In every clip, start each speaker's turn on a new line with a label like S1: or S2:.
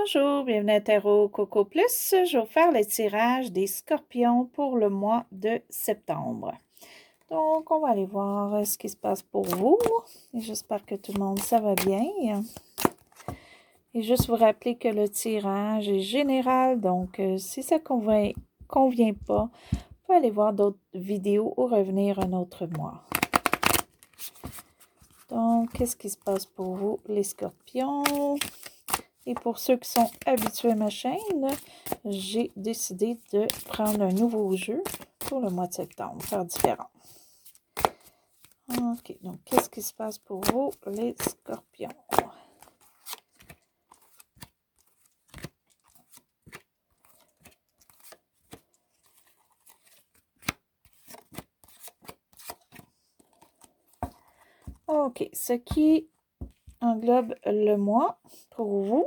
S1: Bonjour, bienvenue à Tarot Coco Plus. Je vais faire le tirage des scorpions pour le mois de septembre. Donc, on va aller voir ce qui se passe pour vous. Et j'espère que tout le monde, ça va bien. Et juste vous rappeler que le tirage est général. Donc, si ça ne convient pas, vous pouvez aller voir d'autres vidéos ou revenir un autre mois. Donc, qu'est-ce qui se passe pour vous, les scorpions? Et pour ceux qui sont habitués à ma chaîne, j'ai décidé de prendre un nouveau jeu pour le mois de septembre, faire différent. OK, donc qu'est-ce qui se passe pour vous, les scorpions? OK, ce qui englobe le mois pour vous.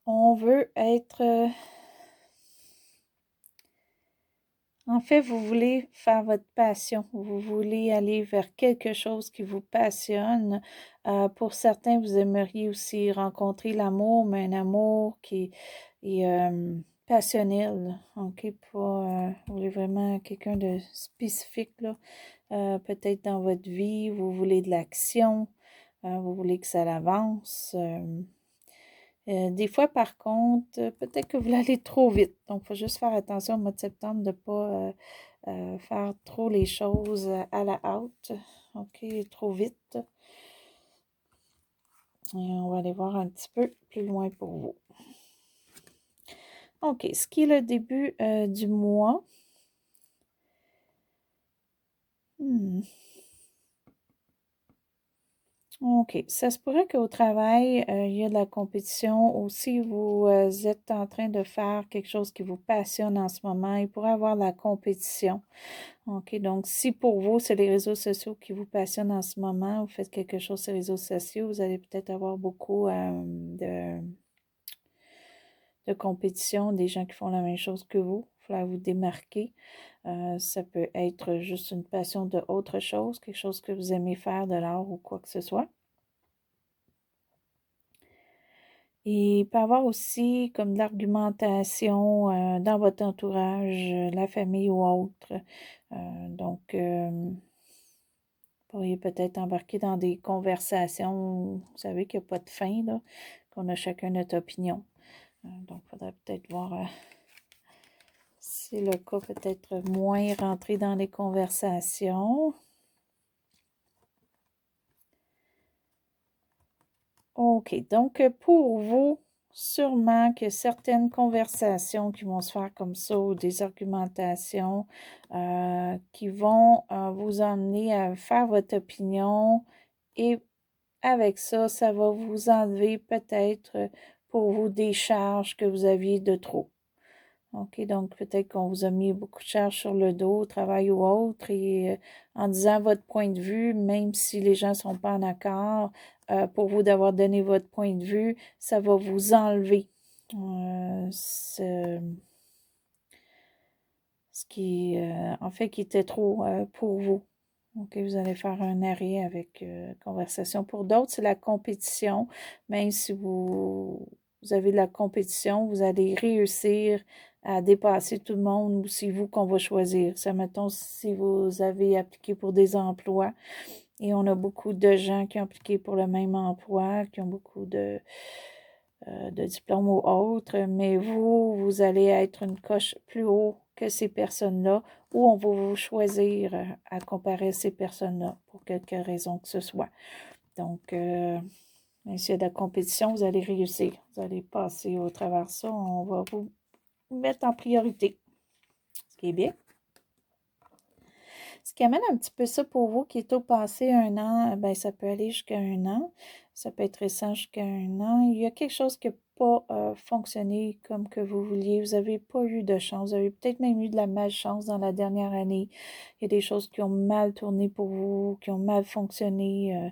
S1: On veut être... En fait, vous voulez faire votre passion. Vous voulez aller vers quelque chose qui vous passionne. Pour certains, vous aimeriez aussi rencontrer l'amour, mais un amour qui est passionnel. OK, vous voulez vraiment quelqu'un de spécifique, là. Peut-être dans votre vie, vous voulez de l'action. Vous voulez que ça avance. Des fois, par contre, peut-être que vous voulez aller trop vite. Donc, il faut juste faire attention au mois de septembre de ne pas faire trop les choses à la hâte. OK, trop vite. Et on va aller voir un petit peu plus loin pour vous. OK, ce qui est le début du mois. OK. Ça se pourrait qu'au travail, il y a de la compétition ou si vous êtes en train de faire quelque chose qui vous passionne en ce moment, il pourrait y avoir de la compétition. OK. Donc, si pour vous, c'est les réseaux sociaux qui vous passionnent en ce moment, vous faites quelque chose sur les réseaux sociaux, vous allez peut-être avoir beaucoup de compétition, des gens qui font la même chose que vous. Il faudra vous démarquer. Ça peut être juste une passion de autre chose, quelque chose que vous aimez faire, de l'art ou quoi que ce soit. Et il peut y avoir aussi comme de l'argumentation dans votre entourage, la famille ou autre. Donc, vous pourriez peut-être embarquer dans des conversations, vous savez qu'il n'y a pas de fin, là, qu'on a chacun notre opinion. Donc, il faudrait peut-être voir si c'est le cas, peut-être moins rentrer dans les conversations. OK, donc pour vous, sûrement que certaines conversations qui vont se faire comme ça ou des argumentations qui vont vous emmener à faire votre opinion et avec ça, ça va vous enlever peut-être pour vous des charges que vous aviez de trop. OK, donc peut-être qu'on vous a mis beaucoup de charges sur le dos, au travail ou autre, et en disant votre point de vue, même si les gens ne sont pas en accord, pour vous d'avoir donné votre point de vue, ça va vous enlever ce qui, en fait, qui était trop pour vous. OK, vous allez faire un arrêt avec conversation. Pour d'autres, c'est la compétition. Même si vous avez de la compétition, vous allez réussir à dépasser tout le monde ou c'est vous qu'on va choisir. Ça, mettons, si vous avez appliqué pour des emplois et on a beaucoup de gens qui ont appliqué pour le même emploi, qui ont beaucoup de diplômes ou autres, mais vous allez être une coche plus haut que ces personnes-là, ou on va vous choisir à comparer à ces personnes-là pour quelque raison que ce soit. Donc, s'il y a de la compétition, vous allez réussir. Vous allez passer au travers de ça. On va vous mettre en priorité, ce qui est bien. Ce qui amène un petit peu ça pour vous qui est au passé 1 an, ben ça peut aller jusqu'à 1 an. Ça peut être récent jusqu'à 1 an. Il y a quelque chose qui n'a pas fonctionné comme que vous vouliez. Vous n'avez pas eu de chance. Vous avez peut-être même eu de la malchance dans la dernière année. Il y a des choses qui ont mal tourné pour vous, qui ont mal fonctionné.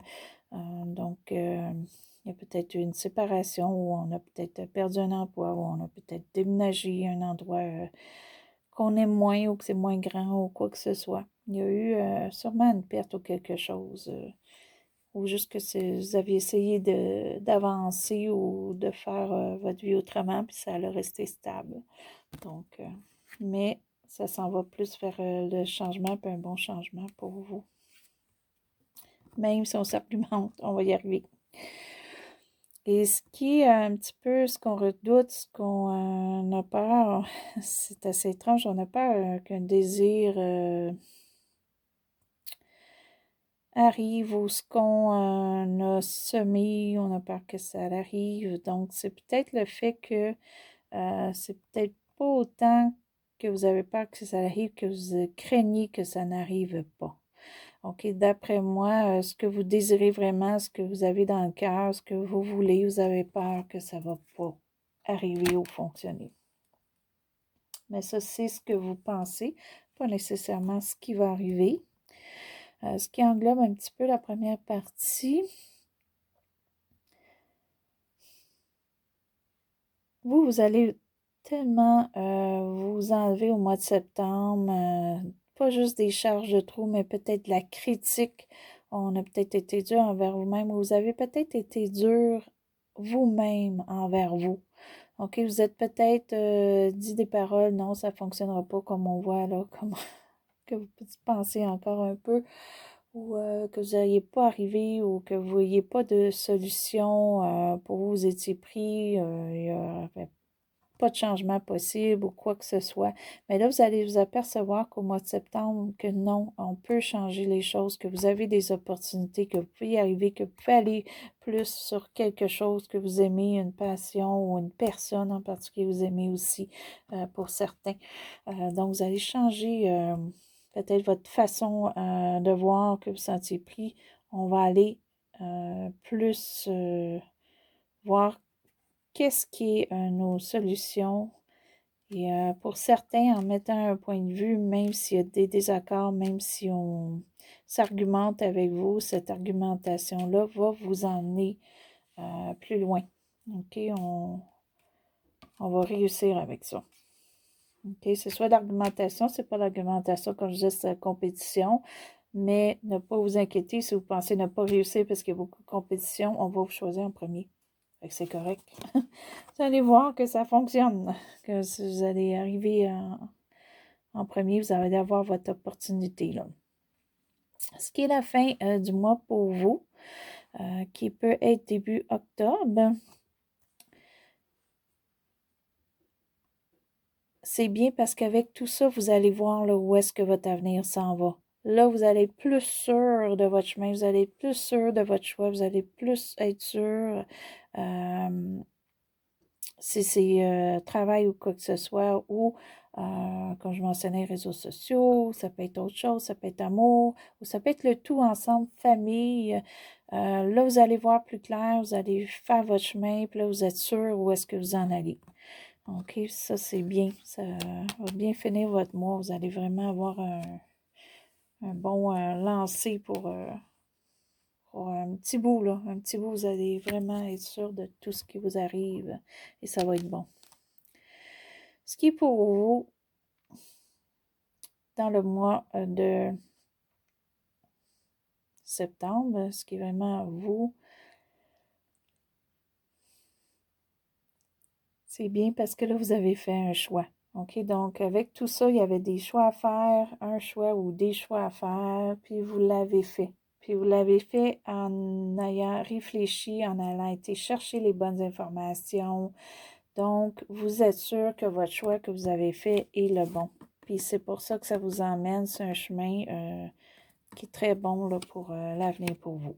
S1: Donc, il y a peut-être eu une séparation ou on a peut-être perdu un emploi ou on a peut-être déménagé à un endroit qu'on aime moins ou que c'est moins grand ou quoi que ce soit. Il y a eu sûrement une perte ou quelque chose ou juste que vous aviez essayé d'avancer ou de faire votre vie autrement, puis ça allait rester stable. Donc, mais ça s'en va plus vers le changement, puis un bon changement pour vous. Même si on s'argumente, on va y arriver. Et ce qui est un petit peu ce qu'on redoute, ce qu'on a peur, c'est assez étrange, on a peur qu'un désir arrive ou ce qu'on a semé, on a peur que ça arrive. Donc, c'est peut-être le fait que c'est peut-être pas autant que vous avez peur que ça arrive, que vous craignez que ça n'arrive pas. OK, d'après moi, ce que vous désirez vraiment, ce que vous avez dans le cœur, ce que vous voulez, vous avez peur que ça ne va pas arriver ou fonctionner. Mais ça, c'est ce que vous pensez, pas nécessairement ce qui va arriver. Ce qui englobe un petit peu la première partie. Vous allez tellement vous enlever au mois de septembre, pas juste des charges de trop, mais peut-être de la critique. On a peut-être été dur envers vous-même, ou vous avez peut-être été dur vous-même envers vous. OK, vous êtes peut-être dit des paroles, non, ça ne fonctionnera pas comme on voit là, comme que vous pensez encore un peu, ou que vous n'ayez pas arrivé, ou que vous ne voyez pas de solution pour vous, vous étiez pris, il n'y avait pas de changement possible ou quoi que ce soit. Mais là, vous allez vous apercevoir qu'au mois de septembre, que non, on peut changer les choses, que vous avez des opportunités, que vous pouvez y arriver, que vous pouvez aller plus sur quelque chose que vous aimez, une passion ou une personne en particulier que vous aimez aussi pour certains. Donc, vous allez changer peut-être votre façon de voir que vous sentiez pris. On va aller plus voir qu'est-ce qui est nos solutions. Et pour certains, en mettant un point de vue, même s'il y a des désaccords, même si on s'argumente avec vous, cette argumentation-là va vous emmener plus loin. OK? On va réussir avec ça. OK? C'est soit l'argumentation, c'est pas l'argumentation, comme je disais, c'est la compétition. Mais ne pas vous inquiéter si vous pensez ne pas réussir parce qu'il y a beaucoup de compétition, on va vous choisir en premier. C'est correct. Vous allez voir que ça fonctionne, que si vous allez arriver en premier, vous allez avoir votre opportunité. Là. Ce qui est la fin du mois pour vous, qui peut être début octobre. C'est bien parce qu'avec tout ça, vous allez voir là, où est-ce que votre avenir s'en va. Là, vous allez être plus sûr de votre chemin, vous allez être plus sûr de votre choix, vous allez plus être sûr si c'est travail ou quoi que ce soit, ou comme je mentionnais, réseaux sociaux, ça peut être autre chose, ça peut être amour, ou ça peut être le tout ensemble, famille. Là, vous allez voir plus clair, vous allez faire votre chemin, puis là, vous êtes sûr où est-ce que vous en allez. OK, ça c'est bien. Ça va bien finir votre mois. Vous allez vraiment avoir un bon lancer pour un petit bout, là. Un petit bout, vous allez vraiment être sûr de tout ce qui vous arrive et ça va être bon. Ce qui est pour vous dans le mois de septembre, ce qui est vraiment vous, c'est bien parce que là, vous avez fait un choix. OK, donc avec tout ça, il y avait des choix à faire, un choix ou des choix à faire, puis vous l'avez fait. Puis vous l'avez fait en ayant réfléchi, en allant été chercher les bonnes informations. Donc, vous êtes sûr que votre choix que vous avez fait est le bon. Puis c'est pour ça que ça vous emmène sur un chemin qui est très bon là, pour l'avenir pour vous.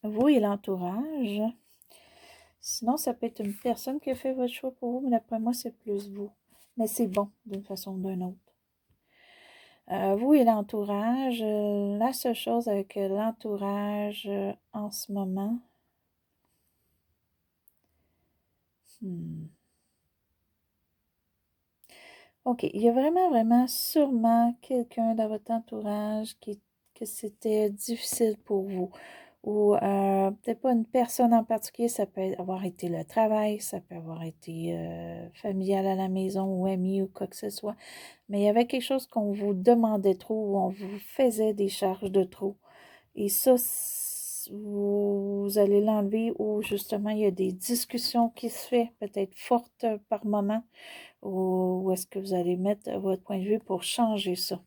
S1: Vous et l'entourage. Sinon, ça peut être une personne qui a fait votre choix pour vous, mais d'après moi, c'est plus vous. Mais c'est bon d'une façon ou d'une autre. Vous et l'entourage, la seule chose avec l'entourage en ce moment, OK, il y a vraiment sûrement quelqu'un dans votre entourage que c'était difficile pour vous. Ou peut-être pas une personne en particulier, ça peut avoir été le travail, ça peut avoir été familial à la maison ou ami ou quoi que ce soit. Mais il y avait quelque chose qu'on vous demandait trop ou on vous faisait des charges de trop. Et ça, vous allez l'enlever où justement il y a des discussions qui se fait, peut-être fortes par moment, ou est-ce que vous allez mettre votre point de vue pour changer ça.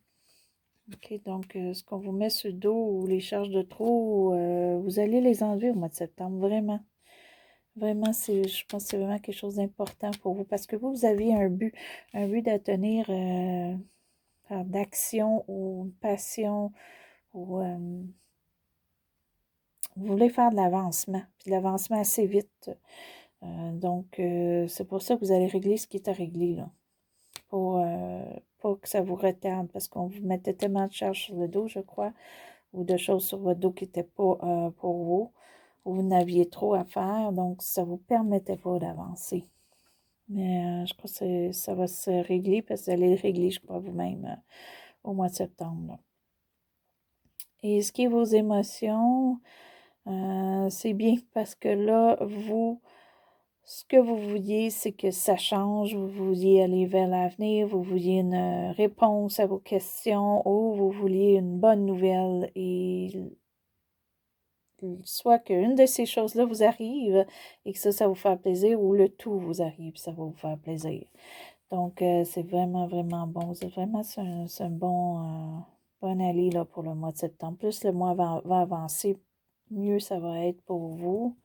S1: OK, donc ce qu'on vous met sur le dos ou les charges de trop, vous allez les enlever au mois de septembre, vraiment. Vraiment, je pense que c'est vraiment quelque chose d'important pour vous parce que vous avez un but d'atteindre d'action ou une passion ou vous voulez faire de l'avancement, puis de l'avancement assez vite. Donc, c'est pour ça que vous allez régler ce qui est à régler, là. Pour pas que ça vous retarde, parce qu'on vous mettait tellement de charges sur le dos, je crois, ou de choses sur votre dos qui n'étaient pas pour vous, ou vous n'aviez trop à faire, donc ça ne vous permettait pas d'avancer. Mais je crois que ça va se régler, parce que vous allez le régler, je crois, vous-même au mois de septembre, là. Et ce qui est vos émotions, c'est bien parce que là, ce que vous vouliez, c'est que ça change. Vous vouliez aller vers l'avenir, vous vouliez une réponse à vos questions ou vous vouliez une bonne nouvelle. Et soit qu'une de ces choses-là vous arrive et que ça vous fait plaisir ou le tout vous arrive, ça va vous faire plaisir. Donc, c'est vraiment, vraiment bon. C'est un bon allié là, pour le mois de septembre. Plus le mois va avancer, mieux ça va être pour vous.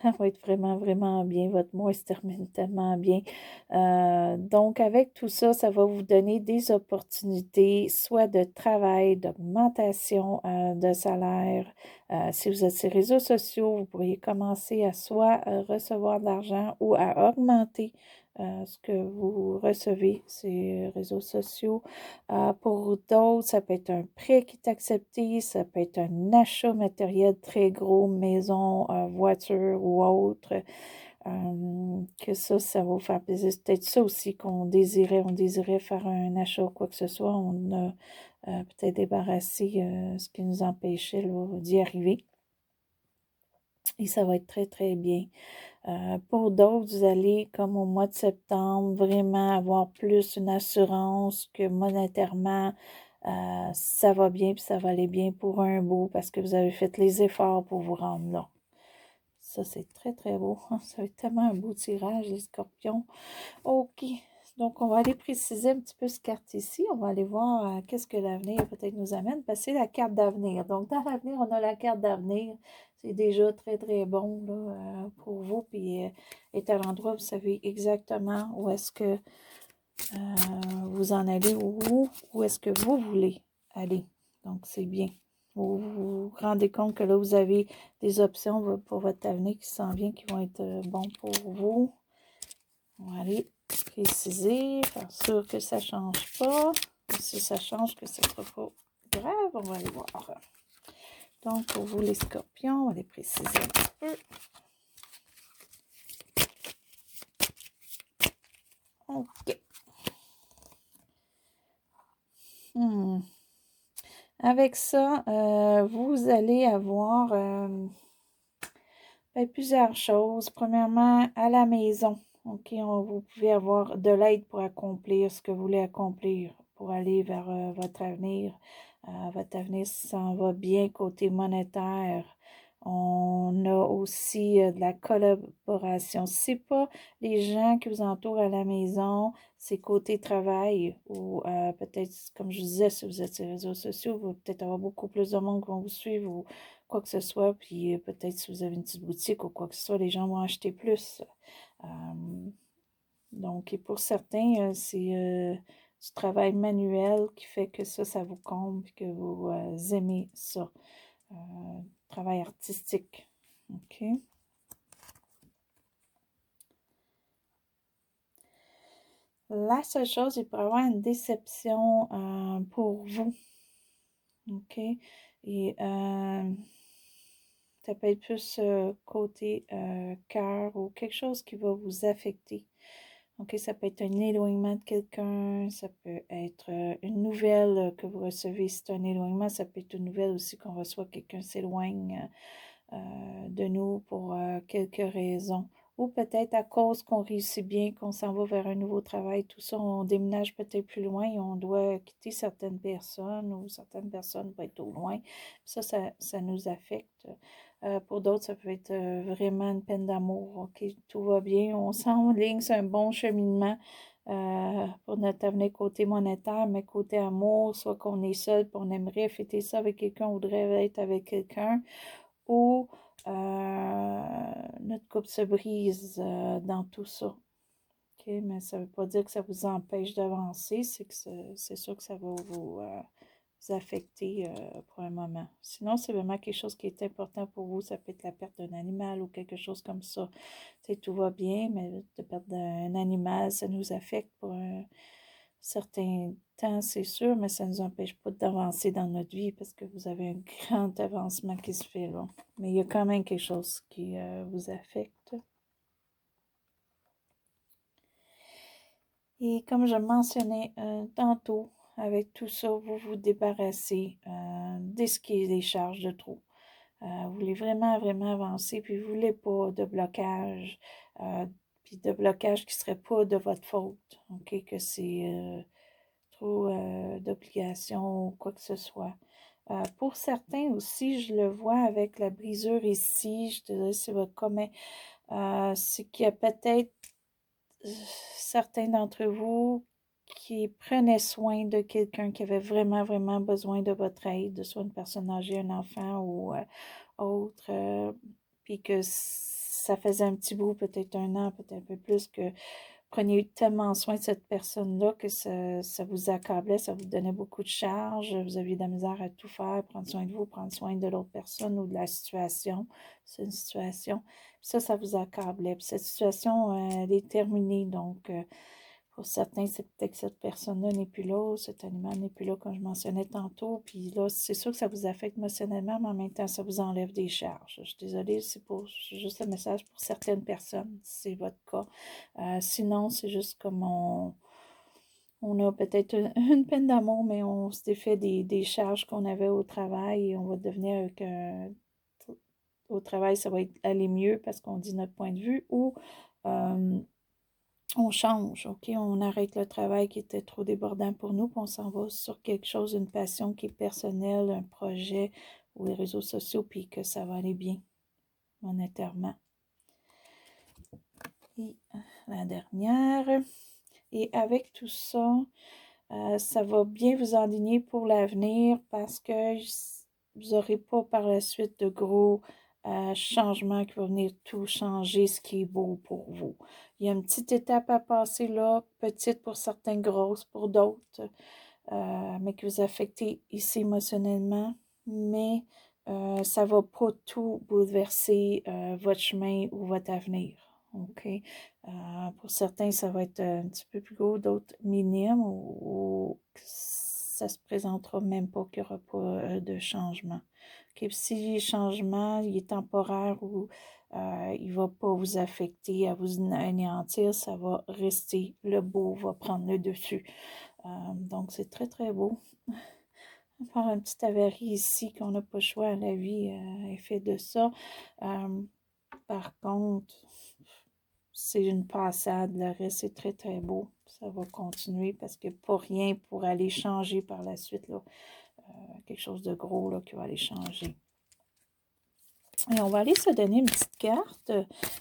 S1: Ça va être vraiment, vraiment bien. Votre mois se termine tellement bien. Donc, avec tout ça, ça va vous donner des opportunités, soit de travail, d'augmentation de salaire. Si vous êtes sur les réseaux sociaux, vous pourriez commencer à soit recevoir de l'argent ou à augmenter ce que vous recevez sur les réseaux sociaux. Pour d'autres, ça peut être un prêt qui est accepté, ça peut être un achat matériel très gros, maison, voiture ou autre, que ça va vous faire plaisir. C'est peut-être ça aussi qu'on désirait. On désirait faire un achat ou quoi que ce soit. On a peut-être débarrassé ce qui nous empêchait d'y arriver. Et ça va être très, très bien. Pour d'autres, vous allez, comme au mois de septembre, vraiment avoir plus une assurance que monétairement, ça va bien puis ça va aller bien pour un bout parce que vous avez fait les efforts pour vous rendre là. Ça, c'est très, très beau. Ça va être tellement un beau tirage, les scorpions. OK. Donc, on va aller préciser un petit peu ce carte ici. On va aller voir qu'est-ce que l'avenir peut-être nous amène. Parce que c'est la carte d'avenir. Donc, dans l'avenir, on a la carte d'avenir. C'est déjà très, très bon là, pour vous. Puis, est à l'endroit où vous savez exactement où est-ce que vous en allez ou où est-ce que vous voulez aller. Donc, c'est bien. Vous vous rendez compte que là, vous avez des options pour votre avenir qui s'en vient, qui vont être bons pour vous. On va aller préciser, faire sûr que ça ne change pas. Si ça change, que ce ne sera pas grave, on va aller voir. Donc, pour vous, les scorpions, on va les préciser un petit peu. OK. Avec ça, vous allez avoir plusieurs choses. Premièrement, à la maison. OK, vous pouvez avoir de l'aide pour accomplir ce que vous voulez accomplir, pour aller vers votre avenir. Votre avenir s'en va bien côté monétaire. On a aussi de la collaboration. C'est pas les gens qui vous entourent à la maison, c'est côté travail ou peut-être, comme je disais, si vous êtes sur les réseaux sociaux, vous peut-être avoir beaucoup plus de monde qui vont vous suivre ou quoi que ce soit. Puis peut-être si vous avez une petite boutique ou quoi que ce soit, les gens vont acheter plus. Donc, et pour certains, c'est du travail manuel qui fait que ça vous comble et que vous aimez ça. Travail artistique. OK? La seule chose, il peut y avoir une déception pour vous. OK? Et ça peut être plus côté cœur ou quelque chose qui va vous affecter. OK, ça peut être un éloignement de quelqu'un, ça peut être une nouvelle que vous recevez, c'est un éloignement, ça peut être une nouvelle aussi qu'on reçoit, quelqu'un s'éloigne de nous pour quelques raisons ou peut-être à cause qu'on réussit bien, qu'on s'en va vers un nouveau travail, tout ça, on déménage peut-être plus loin et on doit quitter certaines personnes ou certaines personnes vont être au loin. Ça nous affecte. Pour d'autres, ça peut être vraiment une peine d'amour. OK, tout va bien, on s'enligne, c'est un bon cheminement pour notre avenir côté monétaire, mais côté amour, soit qu'on est seul, puis on aimerait fêter ça avec quelqu'un, on voudrait être avec quelqu'un, ou notre couple se brise dans tout ça. OK, mais ça ne veut pas dire que ça vous empêche d'avancer, c'est que c'est sûr que ça va vous affecter pour un moment. Sinon, c'est vraiment quelque chose qui est important pour vous. Ça peut être la perte d'un animal ou quelque chose comme ça. Tu sais, tout va bien, mais de perdre un animal, ça nous affecte pour un certain temps, c'est sûr, mais ça ne nous empêche pas d'avancer dans notre vie parce que vous avez un grand avancement qui se fait là. Mais il y a quand même quelque chose qui vous affecte. Et comme je mentionnais tantôt, avec tout ça, vous vous débarrassez de ce qui est des charges de trop. Vous voulez vraiment, vraiment avancer, puis vous voulez pas de blocage, puis de blocage qui serait pas de votre faute, OK, que c'est trop d'obligations ou quoi que ce soit. Pour certains aussi, je le vois avec la brisure ici, je te dirais c'est votre commun, c'est qu'il y a peut-être certains d'entre vous qui prenaient soin de quelqu'un qui avait vraiment, vraiment besoin de votre aide, soit une personne âgée, un enfant ou autre, puis que ça faisait un petit bout, peut-être 1 an, peut-être un peu plus, que preniez tellement soin de cette personne-là que ça vous accablait, ça vous donnait beaucoup de charges, vous aviez de la misère à tout faire, prendre soin de vous, prendre soin de l'autre personne ou de la situation. C'est une situation. Ça vous accablait. Puis cette situation, elle est terminée. Donc, pour certains, c'est peut-être que cette personne-là n'est plus là, cet animal n'est plus là, comme je mentionnais tantôt. Puis là, c'est sûr que ça vous affecte émotionnellement, mais en même temps, ça vous enlève des charges. Je suis désolée, c'est juste un message pour certaines personnes, si c'est votre cas. Sinon, c'est juste comme on a peut-être une peine d'amour, mais on se défait des charges qu'on avait au travail et on va devenir avec au travail, ça va aller mieux parce qu'on dit notre point de vue ou on change, OK? On arrête le travail qui était trop débordant pour nous, puis on s'en va sur quelque chose, une passion qui est personnelle, un projet ou les réseaux sociaux, puis que ça va aller bien monétairement. Et la dernière. Et avec tout ça, ça va bien vous enligner pour l'avenir parce que vous n'aurez pas par la suite de gros changements qui vont venir tout changer ce qui est beau pour vous. Il y a une petite étape à passer là, petite pour certains, grosse pour d'autres, mais qui vous affecte ici émotionnellement, mais ça ne va pas tout bouleverser votre chemin ou votre avenir. OK? Pour certains, ça va être un petit peu plus gros, d'autres minimes, ou ça ne se présentera même pas qu'il n'y aura pas de changement. Okay? Si le changement il est temporaire ou il ne va pas vous affecter, à vous anéantir, ça va rester, le beau va prendre le dessus. Donc, c'est très, très beau. Faire un petit avarie ici qu'on n'a pas le choix, la vie est fait de ça. Par contre, c'est une passade. Le reste, c'est très, très beau. Ça va continuer parce que pas rien pour aller changer par la suite. Là. Quelque chose de gros là, qui va aller changer. Et on va aller se donner une petite carte,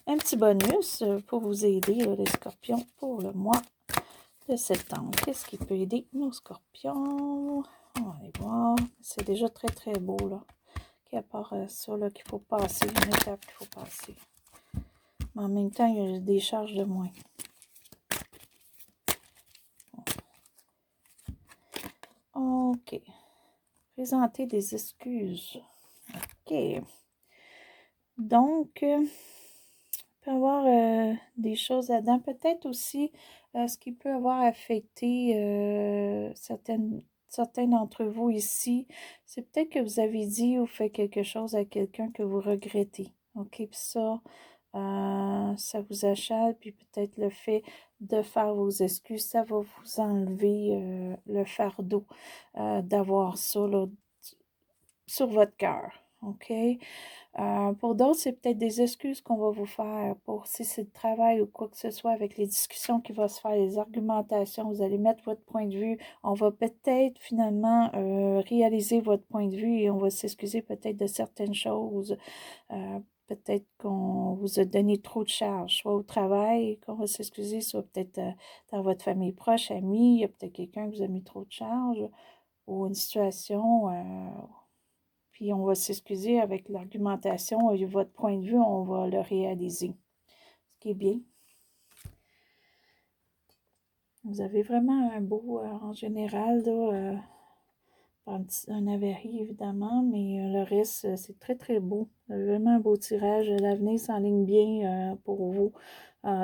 S1: un petit bonus pour vous aider, là, les scorpions, pour le mois de septembre. Qu'est-ce qui peut aider nos scorpions? On va aller voir. C'est déjà très, très beau, là. À part ça, là, qu'il faut passer, une étape qu'il faut passer. Mais en même temps, il y a des charges de moins. OK. Présenter des excuses. OK. Donc, il peut y avoir des choses là-dedans. Peut-être aussi ce qui peut avoir affecté certains d'entre vous ici, c'est peut-être que vous avez dit ou fait quelque chose à quelqu'un que vous regrettez. OK, puis ça vous achale, puis peut-être le fait de faire vos excuses, ça va vous enlever le fardeau d'avoir ça là, sur votre cœur. OK? Pour d'autres, c'est peut-être des excuses qu'on va vous faire pour si c'est le travail ou quoi que ce soit avec les discussions qui vont se faire, les argumentations, vous allez mettre votre point de vue. On va peut-être finalement réaliser votre point de vue et on va s'excuser peut-être de certaines choses. Peut-être qu'on vous a donné trop de charges, soit au travail, qu'on va s'excuser, soit peut-être dans votre famille proche, amis, il y a peut-être quelqu'un qui vous a mis trop de charges ou une situation, puis on va s'excuser avec l'argumentation et votre point de vue, on va le réaliser. Ce qui est bien. Vous avez vraiment un beau, en général, là, un avarie évidemment, mais le reste, c'est très très beau. Vraiment un beau tirage. L'avenir s'enligne bien pour vous,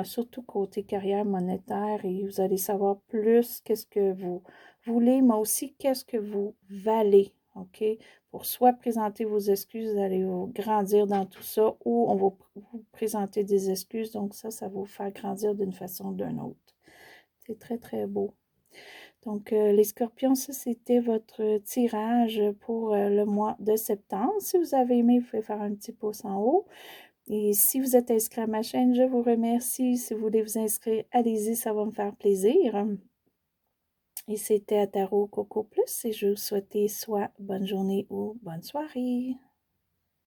S1: surtout côté carrière monétaire et vous allez savoir plus qu'est-ce que vous voulez, mais aussi qu'est-ce que vous valez, OK? Pour soit présenter vos excuses, vous allez vous grandir dans tout ça, ou on va vous présenter des excuses, donc ça va vous faire grandir d'une façon ou d'une autre. C'est très très beau. Donc, les scorpions, ça, c'était votre tirage pour le mois de septembre. Si vous avez aimé, vous pouvez faire un petit pouce en haut. Et si vous êtes inscrit à ma chaîne, je vous remercie. Si vous voulez vous inscrire, allez-y, ça va me faire plaisir. Et c'était à Tarot Coco Plus et je vous souhaite soit bonne journée ou bonne soirée.